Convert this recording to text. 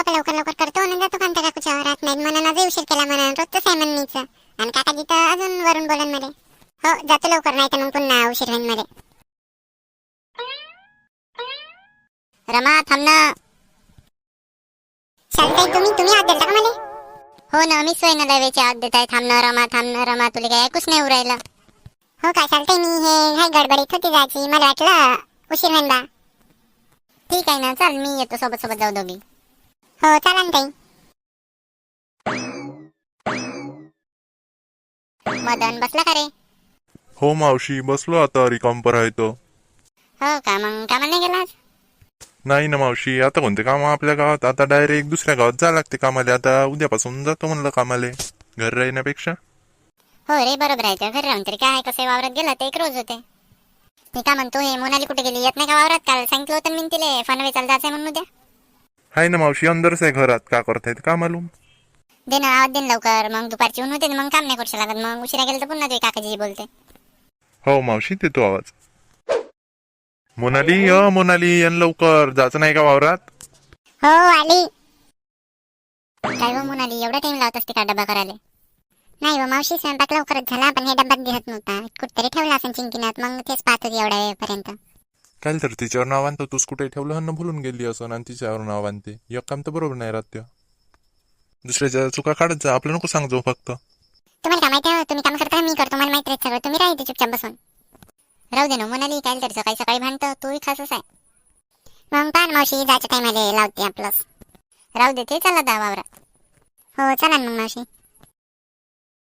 बापा लवकर लवकर करतो आणि जातो कांता काकूच्या वावरात. नाही म्हणून आज उशीर केला म्हणून रोजच आहे म्हणणीच. आणि काकाजी तर अजून वरून बोलन मध्ये. हो जातो लवकर, नाही तर मग पुन्हा उशीर होईल मध्ये. रमा थांब ना. शांताई तुम्ही हात देता का मला? हो ना, मी सोय ना लवेचे हात देत आहे. थांब ना रमा तुला काय ऐकूच नाही उरायला. हो काय चालतंय, मी हे काय गडबडीत होती जायची, मला वाटलं उशीर होईल बा. ठीक आहे ना, चल मी येतो, सोबत सोबत जाऊ दोघी. हो चला ना ताई. मदन बसला का रे? हो मावशी, बसलो आता रिकामपर आहे तो. हो का, मग कामाला नाही गेला आज? नाही ना मावशी, आता कोणते काम आपल्या गावात? आता डायरेक्ट दुसऱ्या गावात जा लागते कामाला. आता उद्यापासून जातो म्हणलं कामाले, घर राहण्यापेक्षा. हो रे, बरोबर आहे. घर राहून तरी काय, कसं वावरात गेला ते एक रोज होते. मी का म्हणतो, हे मोनाली कुठे गेली? येत नाही का वावरात? काल सांगितलं होतं मी तिले फनवे चाल जायचंय म्हणून उद्या. हाय ना मावशी, अंदरच आहे घरात. का करतायत का मालूम? दे ना आवाज, दे ना लवकर. मग दुपारची ऊन होते, मग काम नाही करू लागत. मग उशिरा गेलं तर पुन्हा ते काकाजी बोलते. हो मावशी, देतो आवाज. मोनाली मोनाली, यान लवकर जायचं नाही का वावरात? हो आली. काय हो मोनाली, एवढा टाइम लावत असते का डबा करायला? नाही हो मावशी, स्वयंपाक लवकरच झाला, पण हे डब्यात दिसत नव्हता. कुठतरी ठेवला असं चिंकिनात, मग तेच पाहत होती एवढ्या वेळपर्यंत. काय तर तिच्यावर नाव आणतो, तूच कुठे ठेवलं हन्न भुलून गेली असं, आणि तिच्यावर नाव आणते. एक काम तर बरोबर नाही राहत. दुसऱ्याच्या चुका काढत जा, आपलं नको सांगजो फक्त. तुम्हाला काय माहिती आहे, तुम्ही काम करता मी करतो, मला माहिती आहे सगळं. तुम्ही राहते चुपचाप बसून. राहू दे ना मोनाली, काय तर सकाळी सकाळी भांडतं, तूही खासच आहे. मग पान मावशी, जायच्या टायमाला लावते आपलंच. राहू दे ते, चला दा वावरा. हो चला ना मग मावशी.